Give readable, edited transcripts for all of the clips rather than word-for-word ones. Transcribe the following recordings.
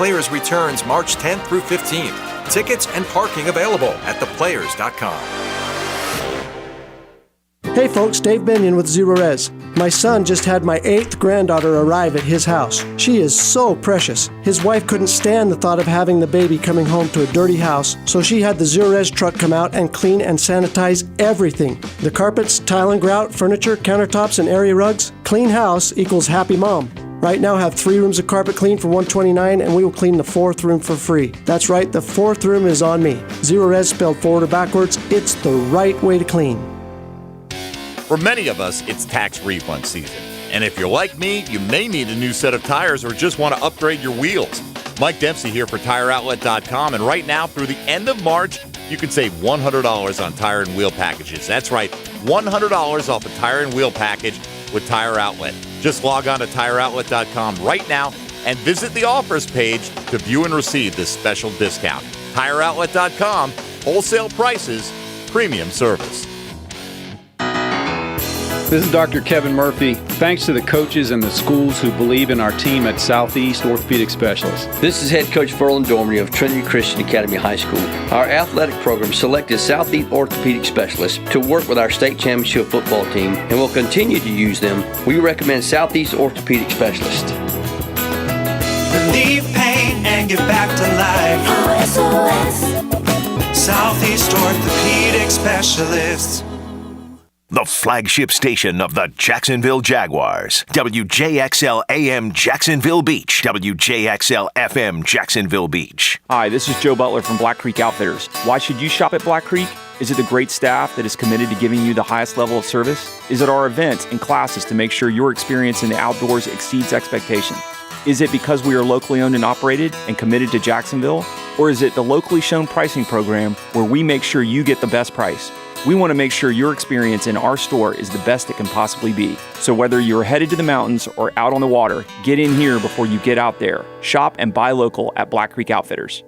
Players returns March 10th through 15th. Tickets and parking available at theplayers.com. Hey folks, Dave Binion with Zero Res. My son just had my 8th granddaughter arrive at his house. She is so precious. His wife couldn't stand the thought of having the baby coming home to a dirty house, so she had the Zero Res truck come out and clean and sanitize everything. The carpets, tile and grout, furniture, countertops, and area rugs. Clean house equals happy mom. Right now have 3 rooms of carpet clean for $129, and we will clean the 4th room for free. That's right, the 4th room is on me. Zero Res spelled forward or backwards. It's the right way to clean. For many of us, it's tax refund season. And if you're like me, you may need a new set of tires or just want to upgrade your wheels. Mike Dempsey here for TireOutlet.com, and right now through the end of March, you can save $100 on tire and wheel packages. That's right, $100 off a tire and wheel package with Tire Outlet. Just log on to TireOutlet.com right now and visit the offers page to view and receive this special discount. TireOutlet.com, wholesale prices, premium service. This is Dr. Kevin Murphy. Thanks to the coaches and the schools who believe in our team at Southeast Orthopedic Specialists. This is head coach Ferland Dormery of Trinity Christian Academy High School. Our athletic program selected Southeast Orthopedidic Specialists to work with our state championship football team and will continue to use them. We recommend Southeast Orthopedic Specialists. Relieve pain and get back to life. SOS. Southeast Orthopedic Specialists. The flagship station of the Jacksonville Jaguars. WJXL AM Jacksonville Beach. WJXL FM Jacksonville Beach. Hi, this is Joe Butler from Black Creek Outfitters. Why should you shop at Black Creek? Is it the great staff that is committed to giving you the highest level of service? Is it our events and classes to make sure your experience in the outdoors exceeds expectation? Is it because we are locally owned and operated and committed to Jacksonville? Or is it the locally shown pricing program where we make sure you get the best price? We want to make sure your experience in our store is the best it can possibly be. So whether you're headed to the mountains or out on the water, get in here before you get out there. Shop and buy local at Black Creek Outfitters.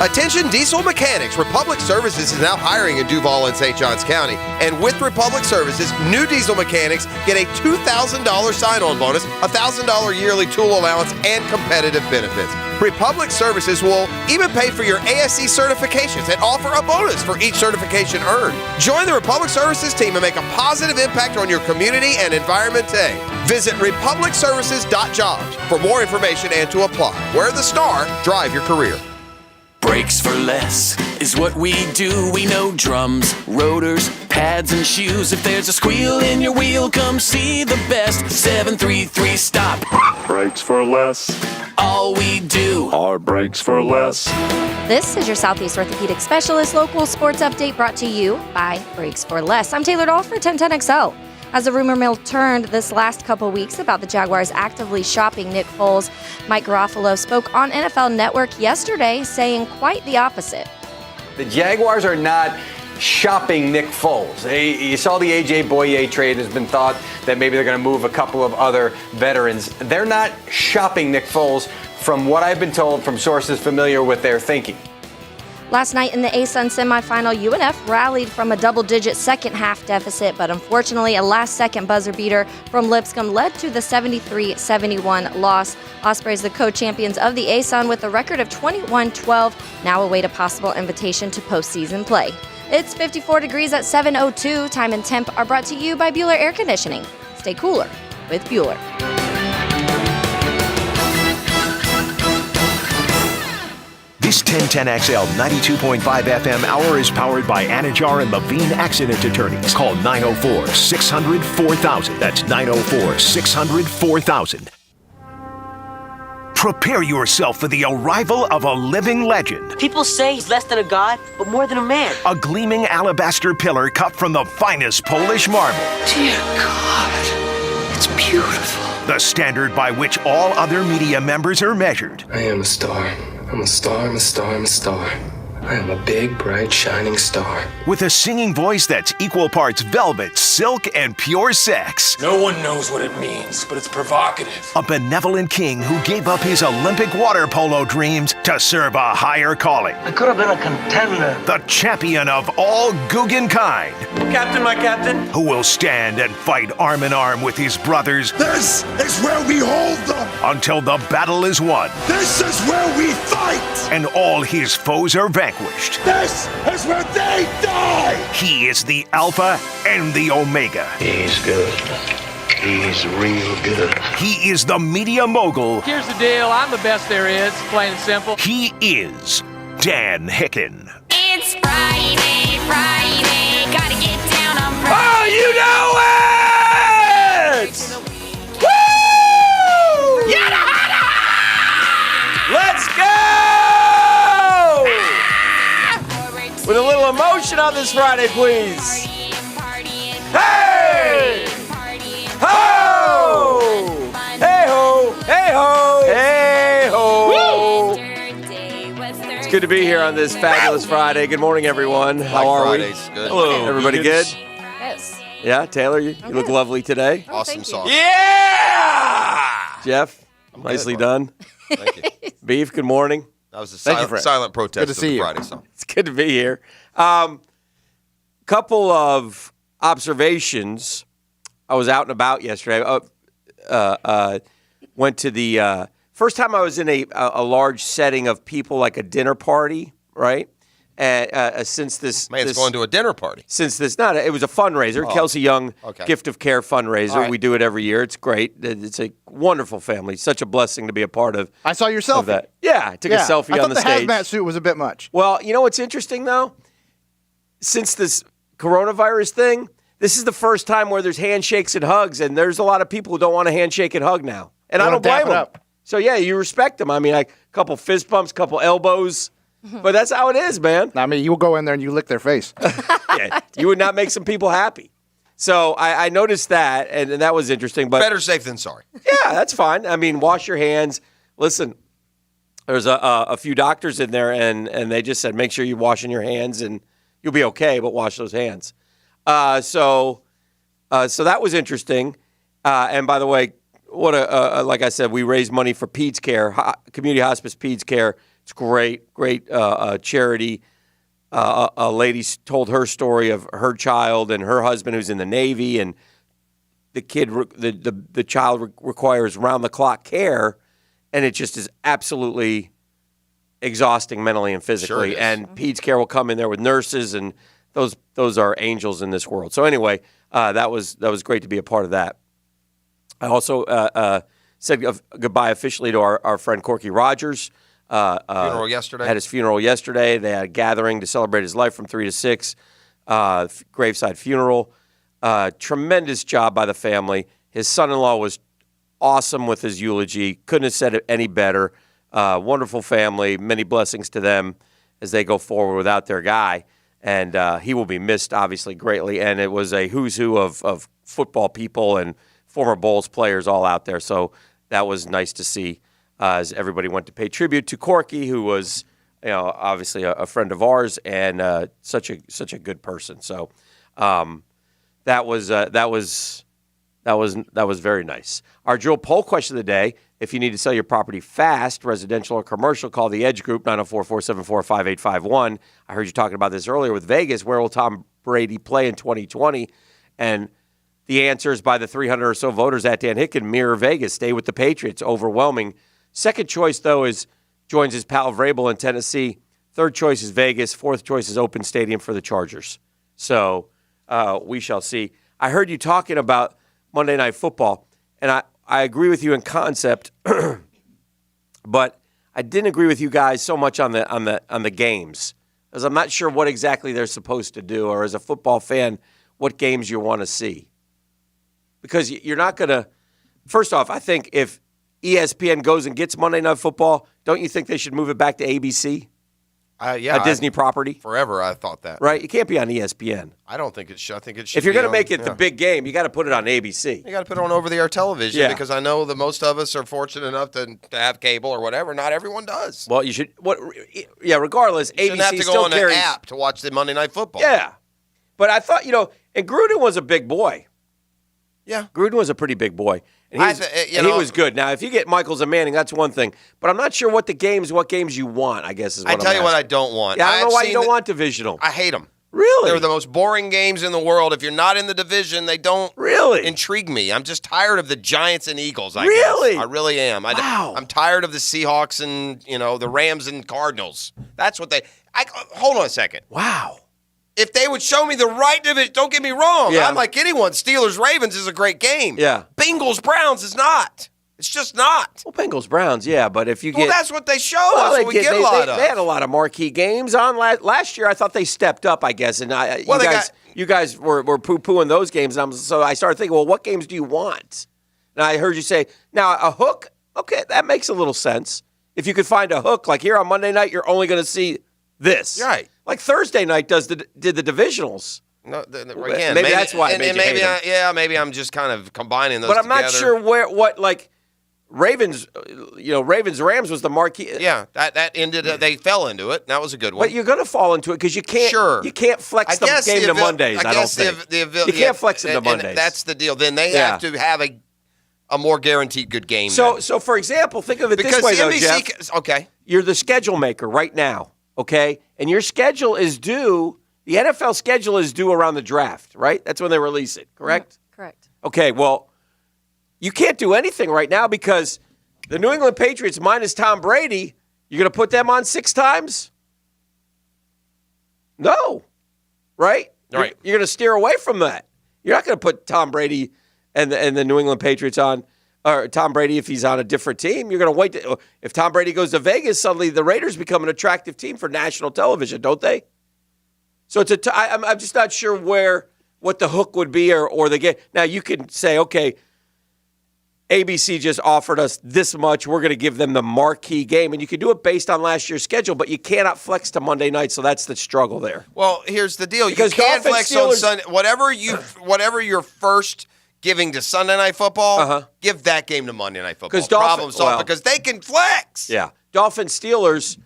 Attention diesel mechanics. Republic Services is now hiring in Duval and St. Johns County. And with Republic Services, new diesel mechanics get a $2,000 sign-on bonus, a $1,000 yearly tool allowance, and competitive benefits. Republic Services will even pay for your ASE certifications and offer a bonus for each certification earned. Join the Republic Services team and make a positive impact on your community and environment today. Visit republicservices.jobs for more information and to apply. Wear the star, drive your career. Brakes for less is what we do. We know drums, rotors, pads, and shoes. If there's a squeal in your wheel, come see the best. 733 Stop. Brakes for less. All we do are brakes for less. This is your Southeast Orthopedic Specialist local sports update brought to you by Brakes for Less. I'm Taylor Dahl for 1010XL. As the rumor mill turned this last couple weeks about the Jaguars actively shopping Nick Foles, Mike Garofalo spoke on NFL Network yesterday, saying quite the opposite. The Jaguars are not shopping Nick Foles. You saw the A.J. Boye trade. There's been thought that maybe they're going to move a couple of other veterans. They're not shopping Nick Foles, from what I've been told from sources familiar with their thinking. Last night in the ASUN semifinal, UNF rallied from a double-digit second-half deficit, but unfortunately a last-second buzzer beater from Lipscomb led to the 73-71 loss. Ospreys, the co-champions of the ASUN, with a record of 21-12, now await a possible invitation to postseason play. It's 54 degrees at 7:02. Time and temp are brought to you by Bueller Air Conditioning. Stay cooler with Bueller. This 1010XL 92.5 FM hour is powered by Anajar and Levine Accident Attorneys. Call 904-600-4000. That's 904-600-4000. Prepare yourself for the arrival of a living legend. People say he's less than a god, but more than a man. A gleaming alabaster pillar cut from the finest Polish marble. Dear God, it's beautiful. The standard by which all other media members are measured. I am a star. I'm a star, I'm a star, I'm a star. I am a big, bright, shining star. With a singing voice that's equal parts velvet, silk, and pure sex. No one knows what it means, but it's provocative. A benevolent king who gave up his Olympic water polo dreams to serve a higher calling. I could have been a contender. The champion of all Guggen kind. Captain, my captain. Who will stand and fight arm in arm with his brothers. This is where we hold them. Until the battle is won. This is where we fight. And all his foes are vanquished. This is where they die! He is the Alpha and the Omega. He's good. He's real good. He is the media mogul. Here's the deal. I'm the best there is, plain and simple. He is Dan Hicken. It's Friday, gotta get down on Friday. Oh, you know it! Woo! Yada, yada! Let's go! With a little emotion on this Friday, please. Hey! Ho! Hey ho! Hey ho! Hey ho! It's good to be here on this fabulous Friday. Good morning, everyone. How are Fridays. we? Good. Hello. Everybody good? Yes. Yeah, Taylor, you look lovely today. Awesome sauce. Yeah! Jeff, nicely good, done. Thank you. Beef, good morning. That was a Thank you, Fred. silent protest Good to of see the you. Friday song. It's good to be here. Couple of observations. I was out and about yesterday. Went to the first time I was in a large setting of people, like a dinner party, right? And since this, Man, it's going to a dinner party. Since this, it was a fundraiser, Oh, Kelsey Young okay. Gift of Care fundraiser. All right. We do it every year. It's great. It's a wonderful family. Such a blessing to be a part of. I saw your selfie. Of that. Yeah, I took a selfie I on the thought stage. the hazmat suit was a bit much. Well, you know what's interesting though? Since this coronavirus thing, this is the first time where there's handshakes and hugs, and there's a lot of people who don't want to handshake and hug now, and I don't blame them. So yeah, you respect them. I mean, like a couple fist bumps, couple elbows. But that's how it is, man. I mean, you go in there and you lick their face. Yeah, you would not make some people happy. So I noticed that, and that was interesting. But better safe than sorry. Yeah, that's fine. I mean, wash your hands. Listen, there's a few doctors in there, and they just said make sure you're washing your hands, and you'll be okay. But wash those hands. So that was interesting. And by the way, what like I said, we raised money for Peds Care, Community Hospice Peds Care. It's great charity. A lady told her story of her child and her husband who's in the Navy, and the kid, the child requires round-the-clock care, and it just is absolutely exhausting mentally and physically. Sure and Peds Care will come in there with nurses, and those are angels in this world. So anyway, that was great to be a part of that. I also said goodbye officially to our friend Corky Rogers. Funeral yesterday. Had his funeral yesterday. They had a gathering to celebrate his life from 3 to 6. Graveside funeral. Tremendous job by the family. His son-in-law was awesome with his eulogy. Couldn't have said it any better. Wonderful family. Many blessings to them as they go forward without their guy. And he will be missed, obviously, greatly. And it was a who's who of football people and former Bulls players all out there. So that was nice to see. As everybody went to pay tribute to Corky, who was, obviously a friend of ours and such a good person. So that was very nice. Our drill poll question of the day: if you need to sell your property fast, residential or commercial, call the Edge Group 904-474-5851. I heard you talking about this earlier with Vegas. Where will Tom Brady play in 2020? And the answers by the 300 or so voters at Dan Hicken mirror Vegas. Stay with the Patriots. Overwhelming. Second choice, though, joins his pal Vrabel in Tennessee. Third choice is Vegas. Fourth choice is open stadium for the Chargers. So we shall see. I heard you talking about Monday Night Football, and I agree with you in concept, but I didn't agree with you guys so much on the games, because I'm not sure what exactly they're supposed to do, or as a football fan, what games you want to see. Because you're not going to – first off, I think if ESPN goes and gets Monday Night Football, don't you think they should move it back to ABC? a Disney property. Forever, I thought that. Right? You can't be on ESPN. I don't think it should. I think it should. If you're going to make it the big game, you got to put it on ABC. You got to put it on over-the-air television because I know that most of us are fortunate enough to have cable or whatever. Not everyone does. Well, you should. Regardless, you ABC have to still go on carries an app to watch the Monday Night Football. Yeah, but I thought and Gruden was a big boy. Yeah, Gruden was a pretty big boy, and he was good. Now, if you get Michaels and Manning, that's one thing. But I'm not sure what games you want. I guess is what I tell you what I don't want. Yeah, I don't know why you don't want divisional. I hate them. Really? They're the most boring games in the world. If you're not in the division, they don't really intrigue me. I'm just tired of the Giants and Eagles, I really? guess. I really am. Wow. I'm tired of the Seahawks and, the Rams and Cardinals. That's what hold on a second. Wow. If they would show me the right division, don't get me wrong. Yeah. I'm like anyone. Steelers-Ravens is a great game. Yeah. Bengals-Browns is not. It's just not. Well, Bengals-Browns, yeah, but if you get... Well, that's what they show us. That's what we get a lot of. They had a lot of marquee games on last year. I thought they stepped up, I guess, and you guys were poo-pooing those games, and so I started thinking, well, what games do you want? And I heard you say, now, a hook, okay, that makes a little sense. If you could find a hook, like here on Monday night, you're only going to see this. Right. Like Thursday night did the divisionals. No, again, maybe that's why. Maybe I'm just kind of combining those. But I'm together. not sure what Ravens. Ravens Rams was the marquee. Yeah, that ended. They fell into it. That was a good one. But you're going to fall into it because you can't. Sure. You can't flex the game to Mondays. I don't think you can't flex it to Mondays. And that's the deal. Then they have to have a more guaranteed good game. So for example, think of it this way, though, Jeff. Okay, you're the schedule maker right now. Okay, and your schedule is due. The NFL schedule is due around the draft, right? That's when they release it, correct? Correct. Okay, well, you can't do anything right now because the New England Patriots minus Tom Brady, you're going to put them on 6 times? No, right? Right. You're going to steer away from that. You're not going to put Tom Brady and the New England Patriots on, or Tom Brady if he's on a different team. You're going to wait. If Tom Brady goes to Vegas, suddenly the Raiders become an attractive team for national television, don't they? So I'm just not sure what the hook would be or the game. Now, you can say, okay, ABC just offered us this much. We're going to give them the marquee game. And you can do it based on last year's schedule, but you cannot flex to Monday night, so that's the struggle there. Well, here's the deal. Because you can flex on Steelers, Sunday. Whatever your first giving to Sunday Night Football, give that game to Monday Night Football. Problem solved because they can flex. Yeah. Dolphins-Steelers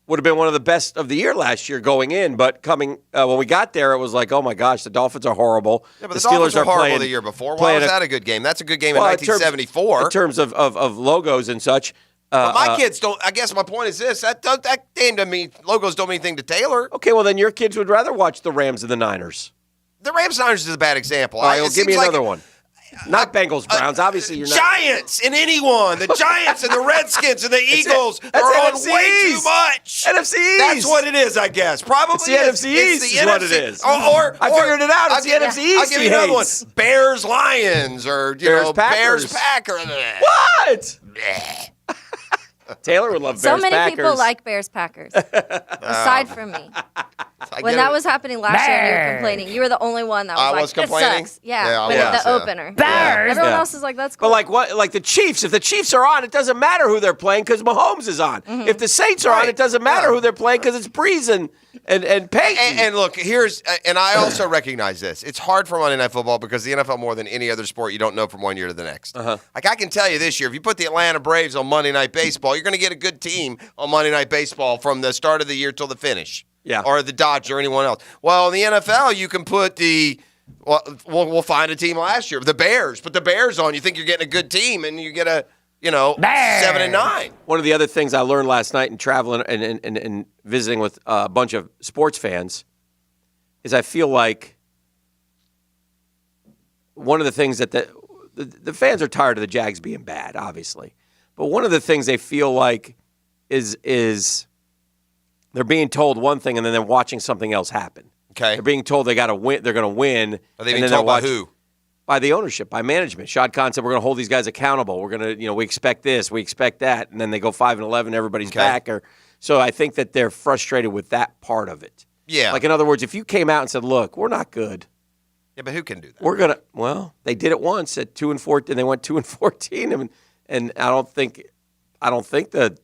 would have been one of the best of the year last year going in, but coming when we got there, it was like, oh my gosh, the Dolphins are horrible. Yeah, but the Dolphins were horrible the year before. Why was that a good game? That's a good game in 1974. In terms of logos and such. But my kids don't. I guess my point is this: that game to me, logos don't mean anything to Taylor. Okay, well then your kids would rather watch the Rams and the Niners. The Rams-Niners is a bad example. All right, well, give me another one. Not Bengals-Browns. Obviously, you're not. Giants and anyone. The Giants and the Redskins and the Eagles are on NFC way too much. NFC East. That's what it is, I guess. Probably it's the NFC East is what it is. Or I figured it out. It's the NFC East. I'll give you another one. Bears-Lions or Bears-Packers. Bears-Packers. What? Taylor would love so Bears-Packers. So many people like Bears-Packers, aside from me. When that was happening last year and you were complaining, you were the only one that was like, complaining? This sucks. Yeah, the opener. Bears. Everyone else is like, that's cool. But like the Chiefs, if the Chiefs are on, it doesn't matter who they're playing because Mahomes is on. Mm-hmm. If the Saints are on, it doesn't matter who they're playing because it's Breeze and Peyton. And look, and I also recognize this. It's hard for Monday Night Football because the NFL, more than any other sport, you don't know from one year to the next. Like I can tell you this year, if you put the Atlanta Braves on Monday Night Baseball, you're going to get a good team on Monday Night Baseball from the start of the year till the finish. Yeah. Or the Dodgers or anyone else. Well, in the NFL, you can put we'll find a team last year. The Bears. Put the Bears on. You think you're getting a good team, and you get a, 7-9. One of the other things I learned last night in traveling and visiting with a bunch of sports fans is I feel like one of the things that the fans are tired of the Jags being bad, obviously. But one of the things they feel like is they're being told one thing and then they're watching something else happen. Okay. They're being told they got to win. They're going to win. Are they being told by who? By the ownership, by management. Shad Khan said we're going to hold these guys accountable. We're going to, we expect this, we expect that, and then they go 5-11, everybody's back. So I think that they're frustrated with that part of it. Yeah. Like in other words, if you came out and said, "Look, we're not good." Yeah, but who can do that? We're gonna. Well, they did it once at 2-14, and they went 2-14, and I don't think the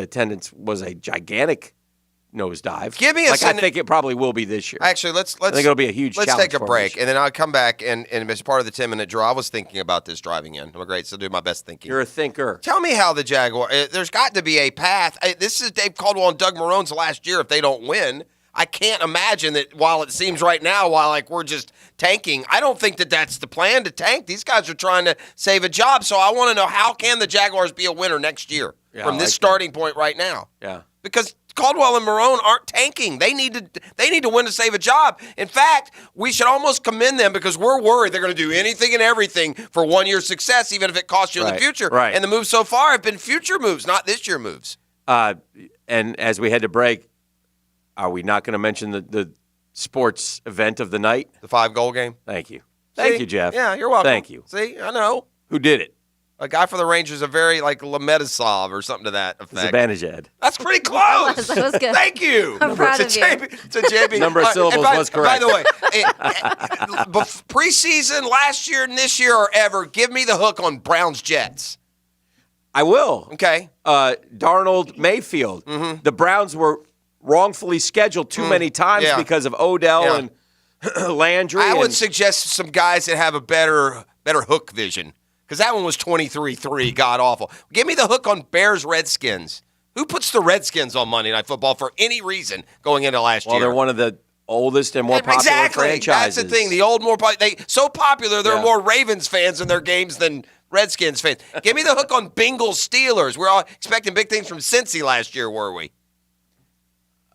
attendance was a gigantic nosedive. Give me a I think it probably will be this year. Actually, let's I think it'll be a huge Let's challenge take a for break, us. and then I'll come back, and as part of the 10-minute draw, I was thinking about this driving in. I'm great, so do my best thinking. You're a thinker. Tell me how the Jaguars, there's got to be a path. This is Dave Caldwell and Doug Marone's last year if they don't win. I can't imagine that while it seems right now, we're just tanking, I don't think that that's the plan to tank. These guys are trying to save a job, so I want to know how can the Jaguars be a winner next year from this starting point right now? Yeah. Because Caldwell and Marone aren't tanking. They need to win to save a job. In fact, we should almost commend them because we're worried they're going to do anything and everything for 1 year success, even if it costs you in the future. Right. And the moves so far have been future moves, not this year moves. And as we head to break, are we not going to mention the sports event of the night? The 5-goal game? Thank you. Thank you, Jeff. Yeah, you're welcome. Thank you. See, I know. Who did it? A guy for the Rangers, a very Lamedisov or something to that effect. Zibanejad. That's pretty close. That was good. Thank you. I'm proud of you. To JB. Number of syllables was correct. By the way, preseason, last year and this year or ever, give me the hook on Browns Jets. I will. Okay. Darnold Mayfield. Mm-hmm. The Browns were wrongfully scheduled too many times because of Odell and Landry. I would suggest some guys that have a better hook vision. Because that one was 23-3, god-awful. Give me the hook on Bears-Redskins. Who puts the Redskins on Monday Night Football for any reason going into last year? Well, they're one of the oldest and more popular franchises. That's the thing. The old, so popular, there are more Ravens fans in their games than Redskins fans. Give me the hook on Bengals-Steelers. We're all expecting big things from Cincy last year, were we?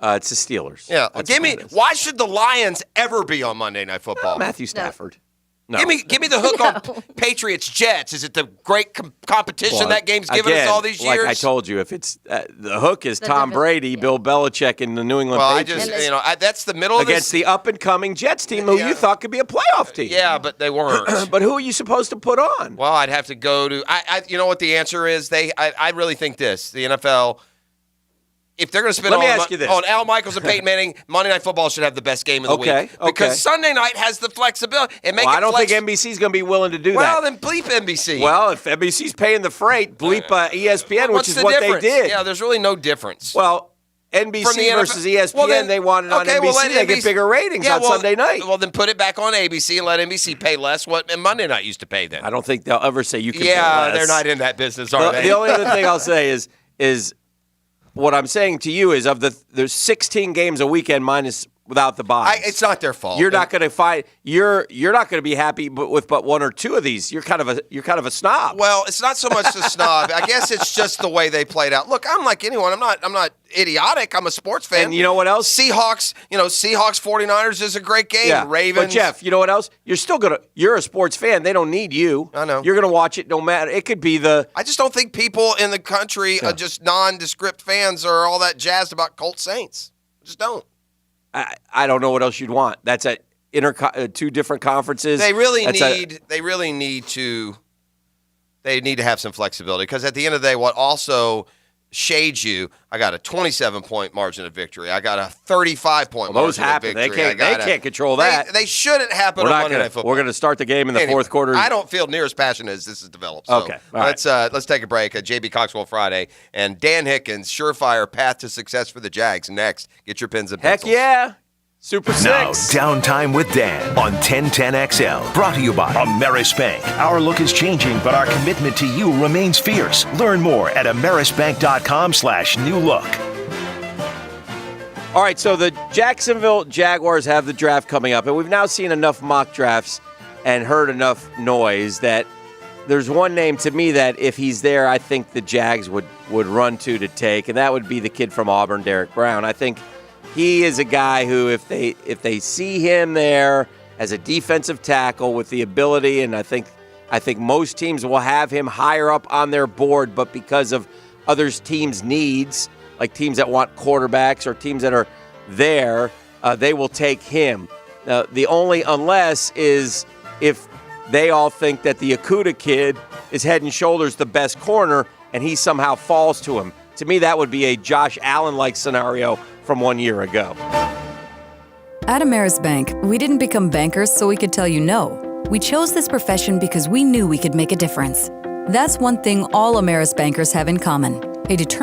It's the Steelers. Yeah. That's Why should the Lions ever be on Monday Night Football? Matthew Stafford. No. Give me the hook on Patriots Jets. Is it the great competition that game's given us all these years? Like I told you, if it's the hook is Tom Brady, Bill Belichick, and the New England Patriots. That's the middle of against the up and coming Jets team, who you thought could be a playoff team. Yeah, but they weren't. But who are you supposed to put on? Well, I'd have to go to. You know what the answer is? I really think this. The NFL. If they're going to spend on Al Michaels and Peyton Manning, Monday Night Football should have the best game of the week. Because Sunday night has the flexibility. I don't think NBC's going to be willing to do that. Well, then bleep NBC. Well, if NBC's paying the freight, bleep ESPN, which is what they did. Yeah, there's really no difference. Well, NBC versus ESPN, they want it on NBC. They get bigger ratings on Sunday night. Well, then put it back on ABC and let NBC pay less what Monday night used to pay then. I don't think they'll ever say you can pay less. Yeah, they're not in that business, are they? The only other thing I'll say is what I'm saying to you is there's 16 games a weekend minus without the bye. It's not their fault. You're not going to find. You're not going to be happy with but one or two of these. You're kind of a snob. Well, it's not so much the snob. I guess it's just the way they played out. Look, I'm like anyone. I'm not idiotic. I'm a sports fan. And you know what else? Seahawks 49ers is a great game. Yeah. Ravens. But Jeff, you know what else? You're a sports fan. They don't need you. I know. You're going to watch it no matter. It could be I just don't think people in the country, just nondescript fans, are all that jazzed about Colts Saints. I just don't. I don't know what else you'd want. That's at two different conferences. They need to have some flexibility because at the end of the day, what also shades you, I got a 27-point margin of victory. I got a 35-point margin of victory. They can't control that. They shouldn't happen on Monday Night Football. We're going to start the game in the fourth quarter. I don't feel near as passionate as this has developed. So okay. All right. Let's take a break. JB Coxwell Friday and Dan Hickens, surefire path to success for the Jags. Next, get your pens and pencils. Heck yeah. Super Now, Six. Downtime with Dan on 1010XL. Brought to you by Ameris Bank. Our look is changing, but our commitment to you remains fierce. Learn more at amerisbank.com/new look. All right, so the Jacksonville Jaguars have the draft coming up, and we've now seen enough mock drafts and heard enough noise that there's one name to me that if he's there, I think the Jags would run to take, and that would be the kid from Auburn, Derek Brown. I think he is a guy who, if they see him there as a defensive tackle with the ability, and I think most teams will have him higher up on their board, but because of other teams' needs, like teams that want quarterbacks or teams that are there, they will take him. The only unless is if they all think that the Okudah kid is head and shoulders the best corner, and he somehow falls to him. To me, that would be a Josh Allen-like scenario from 1 year ago. At Ameris Bank, we didn't become bankers so we could tell you no. We chose this profession because we knew we could make a difference. That's one thing all Ameris bankers have in common: a determined